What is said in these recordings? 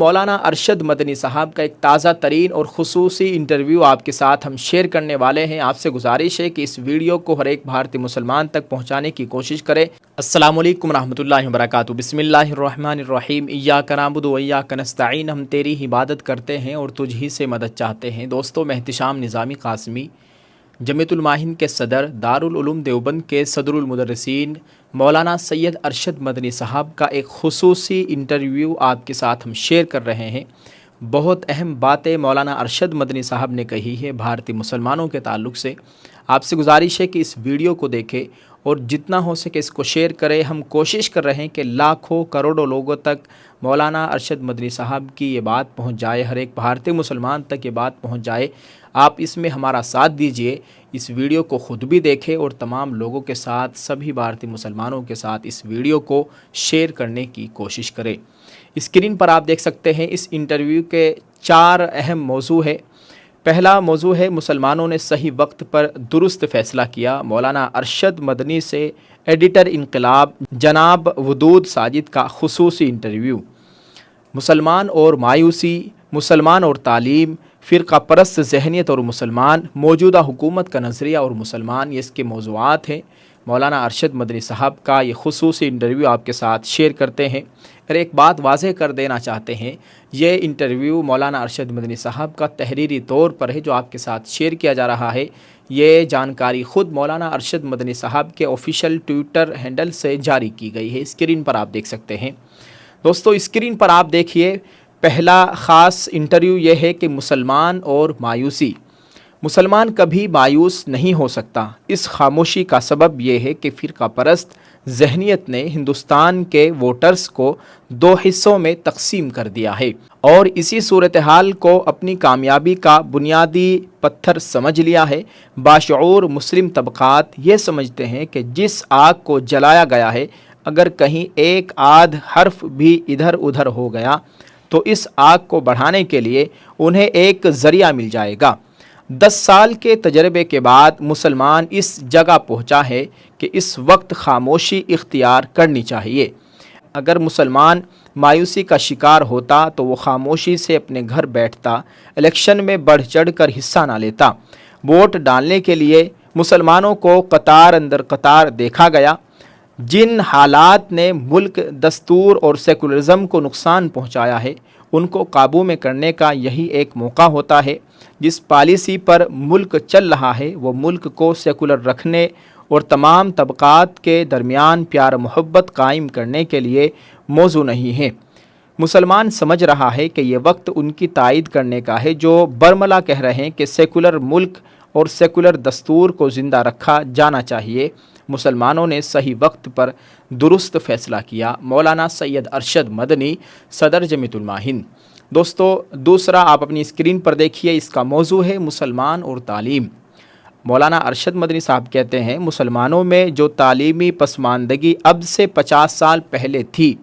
मौलाना अरशद मदनी साहब का एक ताज़ा तरीन और ख़ुसूसी इंटरव्यू आपके साथ हम शेयर करने वाले हैं। आपसे गुजारिश है कि इस वीडियो को हर एक भारतीय मुसलमान तक पहुंचाने की कोशिश करें। अस्सलामु अलैकुम रहमतुल्लाहि व बरकातुहू। बिस्मिल्लाहिर्रहमानिर्रहीम। इय्याका नअबुदु व इय्याका नस्तईन। हम तेरी इबादत करते हैं और तुझ ही से मदद चाहते हैं। दोस्तों, मैं एहतिशाम निज़ामी क़ासिमी, जमीयतुल माहिन के सदर, दारुल उलूम देवबंद के सदरुल मुदर्रिसीन मौलाना सैयद अरशद मदनी साहब का एक ख़ुसूसी इंटरव्यू आपके साथ हम शेयर कर रहे हैं। बहुत अहम बातें मौलाना अरशद मदनी साहब ने कही है भारतीय मुसलमानों के ताल्लुक़ से। आपसे गुजारिश है कि इस वीडियो को देखें और जितना हो सके इसको शेयर करें। हम कोशिश कर रहे हैं कि लाखों करोड़ों लोगों तक मौलाना अरशद मदनी साहब की ये बात पहुंच जाए, हर एक भारतीय मुसलमान तक ये बात पहुंच जाए। आप इसमें हमारा साथ दीजिए, इस वीडियो को ख़ुद भी देखें और तमाम लोगों के साथ, सभी भारतीय मुसलमानों के साथ इस वीडियो को शेयर करने की कोशिश करें। स्क्रीन पर आप देख सकते हैं इस इंटरव्यू के 4 अहम मौजू है। पहला मौजू है मुसलमानों ने सही वक्त पर दुरुस्त फ़ैसला किया। मौलाना अरशद मदनी से एडिटर इनकलाब जनाब वदूद साजिद का ख़ुसूसी इंटरव्यू। मुसलमान और मायूसी, मुसलमान और तालीम, फ़िरका परस्त ज़हनियत और मुसलमान, मौजूदा हुकूमत का नज़रिया और मुसलमान, ये इसके मौज़ूआत हैं। मौलाना अरशद मदनी साहब का ये ख़ुसूसी इंटरव्यू आपके साथ शेयर करते हैं। और एक बात वाज़ेह कर देना चाहते हैं, ये इंटरव्यू मौलाना अरशद मदनी साहब का तहरीरी तौर पर है जो आपके साथ शेयर किया जा रहा है। ये जानकारी ख़ुद मौलाना अरशद मदनी साहब के ऑफिशियल ट्विटर हैंडल से जारी की गई है। स्क्रीन पर आप देख सकते हैं। दोस्तों, स्क्रीन पर आप देखिए, पहला ख़ास इंटरव्यू ये है कि मुसलमान और मायूसी। मुसलमान कभी मायूस नहीं हो सकता। इस खामोशी का सबब यह है कि फ़िरका परस्त ज़हनियत ने हिंदुस्तान के वोटर्स को 2 हिस्सों में तकसीम कर दिया है और इसी सूरत हाल को अपनी कामयाबी का बुनियादी पत्थर समझ लिया है। बाशऊर मुस्लिम तबक़ात ये समझते हैं कि जिस आग को जलाया गया है, अगर कहीं एक आध हर्फ भी इधर उधर हो गया तो इस आग को बढ़ाने के लिए उन्हें एक ज़रिया मिल जाएगा। 10 साल के तजर्बे के बाद मुसलमान इस जगह पहुंचा है कि इस वक्त खामोशी इख्तियार करनी चाहिए। अगर मुसलमान मायूसी का शिकार होता तो वो खामोशी से अपने घर बैठता, इलेक्शन में बढ़ चढ़ कर हिस्सा ना लेता। वोट डालने के लिए मुसलमानों को कतार अंदर कतार देखा गया। जिन हालात ने मुल्क, दस्तूर और सेकुलरिज़म को नुकसान पहुंचाया है, उनको काबू में करने का यही एक मौका होता है। जिस पॉलिसी पर मुल्क चल रहा है वो मुल्क को सेकुलर रखने और तमाम तबक़ात के दरमियान प्यार मोहब्बत कायम करने के लिए मौजू नहीं है। मुसलमान समझ रहा है कि ये वक्त उनकी तायद करने का है जो बरमला कह रहे हैं कि सेकुलर मुल्क और सेकुलर दस्तूर को ज़िंदा रखा जाना चाहिए। मुसलमानों ने सही वक्त पर दुरुस्त फ़ैसला किया। मौलाना सैयद अरशद मदनी, सदर जमीयतुल माहिन। दोस्तों, दूसरा आप अपनी स्क्रीन पर देखिए, इसका मौजू है मुसलमान और तालीम। मौलाना अरशद मदनी साहब कहते हैं, मुसलमानों में जो तालीमी पसमानदगी अब से 50 साल पहले थी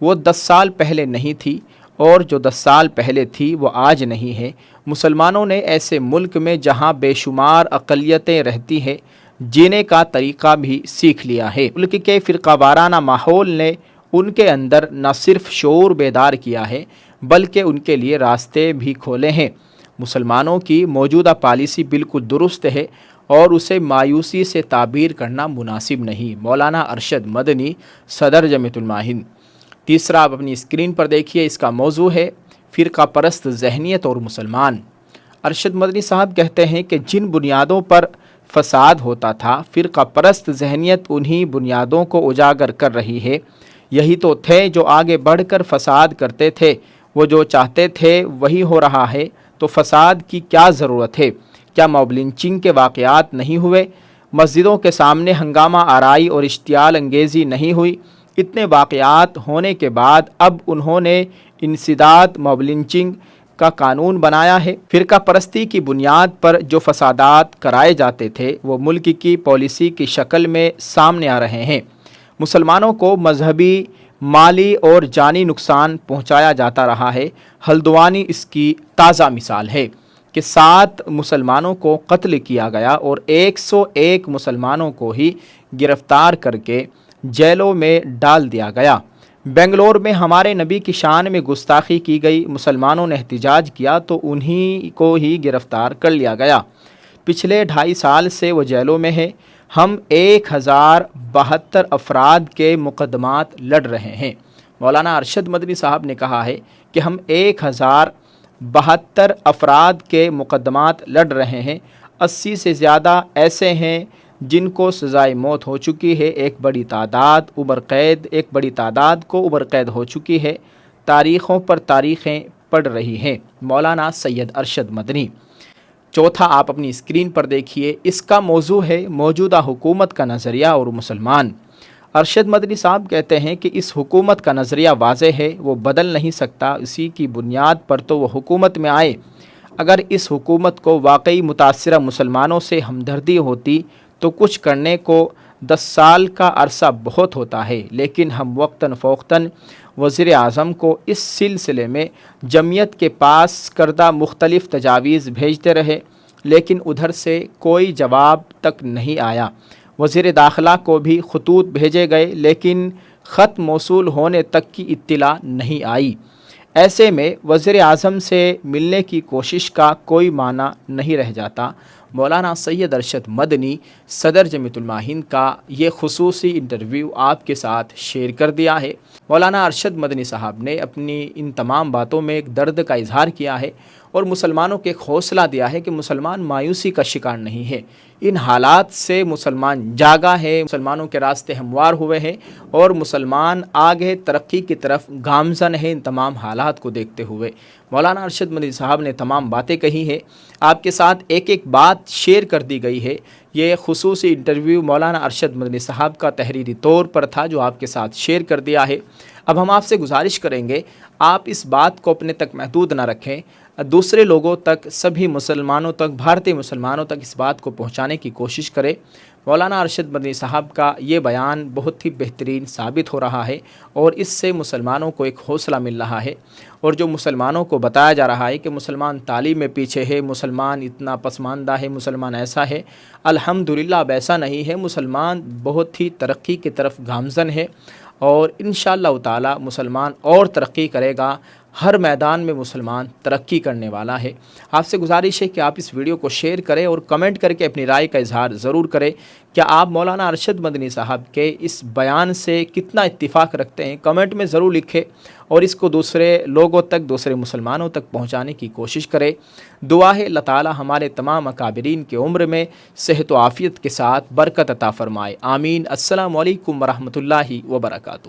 वो 10 साल पहले नहीं थी, और जो 10 साल पहले थी वो आज नहीं है। मुसलमानों ने ऐसे मुल्क में जहाँ बेशुमार अक़लियतें रहती हैं, जीने का तरीक़ा भी सीख लिया है। मुल्क के फ़िरका वाराना माहौल ने उनके अंदर न सिर्फ शऊर बेदार किया है बल्कि उनके लिए रास्ते भी खोले हैं। मुसलमानों की मौजूदा पॉलिसी बिल्कुल दुरुस्त है और उसे मायूसी से ताबीर करना मुनासिब नहीं। मौलाना अरशद मदनी, सदर जमीयतुल माहिन। तीसरा आप अपनी स्क्रीन पर देखिए, इसका मौजू है फ़िरका परस्त ज़हनियत और मुसलमान। अरशद मदनी साहब कहते हैं कि जिन बुनियादों पर फ़साद होता था, फ़िरका परस्त ज़हनियत उन्हीं बुनियादों को उजागर कर रही है। यही तो थे जो आगे बढ़कर फ़साद करते थे। वो जो चाहते थे वही हो रहा है, तो फ़साद की क्या ज़रूरत है? क्या मॉब लिंचिंग के वाक़यात नहीं हुए? मस्जिदों के सामने हंगामा आराई और इश्तियाल अंगेज़ी नहीं हुई? इतने वाक़यात होने के बाद अब उन्होंने इंसिदाद मॉब लिंचिंग का कानून बनाया है। फ़िरका परस्ती की बुनियाद पर जो फ़सादात कराए जाते थे वो मुल्क की पॉलिसी की शक्ल में सामने आ रहे हैं। मुसलमानों को मजहबी, माली और जानी नुकसान पहुंचाया जाता रहा है। हल्द्वानी इसकी ताज़ा मिसाल है कि 7 मुसलमानों को कत्ल किया गया और 101 मुसलमानों को ही गिरफ़्तार करके जेलों में डाल दिया गया। बेंगलोर में हमारे नबी की शान में गुस्ताखी की गई, मुसलमानों ने एहतजाज किया तो उन्हीं को ही गिरफ़्तार कर लिया गया। पिछले 2.5 साल से वो जेलों में है। हम 1072 अफराद के मुकदमात लड़ रहे हैं। मौलाना अरशद मदनी साहब ने कहा है कि हम 1072 अफराद के मुकदमात लड़ रहे हैं। 80 से ज़्यादा ऐसे हैं जिनको सज़ाए मौत हो चुकी है। एक बड़ी तादाद को उम्र कैद हो चुकी है। तारीख़ों पर तारीख़ें पढ़ रही हैं। मौलाना सैयद अरशद मदनी। चौथा आप अपनी स्क्रीन पर देखिए, इसका मौजू है मौजूदा हुकूमत का नज़रिया और मुसलमान। अरशद मदनी साहब कहते हैं कि इस हुकूमत का नज़रिया वाज़ेह है, वो बदल नहीं सकता। इसी की बुनियाद पर तो वो हुकूमत में आए। अगर इस हुकूमत को वाकई मुतासिरा मुसलमानों से हमदर्दी होती तो कुछ करने को 10 साल का अरसा बहुत होता है, लेकिन हम वक्तन फ़ौक़्तन वज़ीर आज़म को इस सिलसिले में जमीयत के पास करदा मुख्तलिफ़ तजावीज़ भेजते रहे, लेकिन उधर से कोई जवाब तक नहीं आया। वज़ीर दाखिला को भी ख़ुतूत भेजे गए, लेकिन ख़त मौसूल होने तक की इत्तिला नहीं आई। ऐसे में वज़ीर आज़म से मिलने की कोशिश का कोई माना नहीं रह जाता। मौलाना सैयद अरशद मदनी सदर जमीयतुल उलमा हिंद का ये खुसूसी इंटरव्यू आपके साथ शेयर कर दिया है। मौलाना अरशद मदनी साहब ने अपनी इन तमाम बातों में एक दर्द का इजहार किया है और मुसलमानों को एक हौसला दिया है कि मुसलमान मायूसी का शिकार नहीं है। इन हालात से मुसलमान जागा है, मुसलमानों के रास्ते हमवार हुए हैं और मुसलमान आगे तरक्की की तरफ गामज़न है। इन तमाम हालात को देखते हुए मौलाना अरशद मदनी साहब ने तमाम बातें कही हैं। आपके साथ एक एक बात शेयर कर दी गई है। ये खुसूसी इंटरव्यू मौलाना अरशद मदनी साहब का तहरीरी तौर पर था जो आपके साथ शेयर कर दिया है। अब हम आपसे गुजारिश करेंगे आप इस बात को अपने तक महदूद ना रखें, दूसरे लोगों तक, सभी मुसलमानों तक, भारतीय मुसलमानों तक इस बात को पहुंचाने की कोशिश करें। मौलाना अरशद मदनी साहब का ये बयान बहुत ही बेहतरीन साबित हो रहा है और इससे मुसलमानों को एक हौसला मिल रहा है। और जो मुसलमानों को बताया जा रहा है कि मुसलमान तालीम में पीछे है, मुसलमान इतना पसमानदा है, मुसलमान ऐसा है, अल्हम्दुलिल्लाह अब ऐसा नहीं है। मुसलमान बहुत ही तरक्की की तरफ गामज़न है और इंशाअल्लाह ताला मुसलमान और तरक्की करेगा। हर मैदान में मुसलमान तरक्की करने वाला है। आपसे गुजारिश है कि आप इस वीडियो को शेयर करें और कमेंट करके अपनी राय का इजहार ज़रूर करें। क्या आप मौलाना अरशद मदनी साहब के इस बयान से कितना इत्तिफाक रखते हैं, कमेंट में ज़रूर लिखें और इसको दूसरे लोगों तक, दूसरे मुसलमानों तक पहुँचाने की कोशिश करें। दुआ है अल्लाह ताला हमारे तमाम अकाबिरीन के उम्र में सेहत व आफ़ियत के साथ बरकत अता फ़रमाए। आमीन। अस्सलामु अलैकुम व रहमतुल्लाहि व बरकातुहू।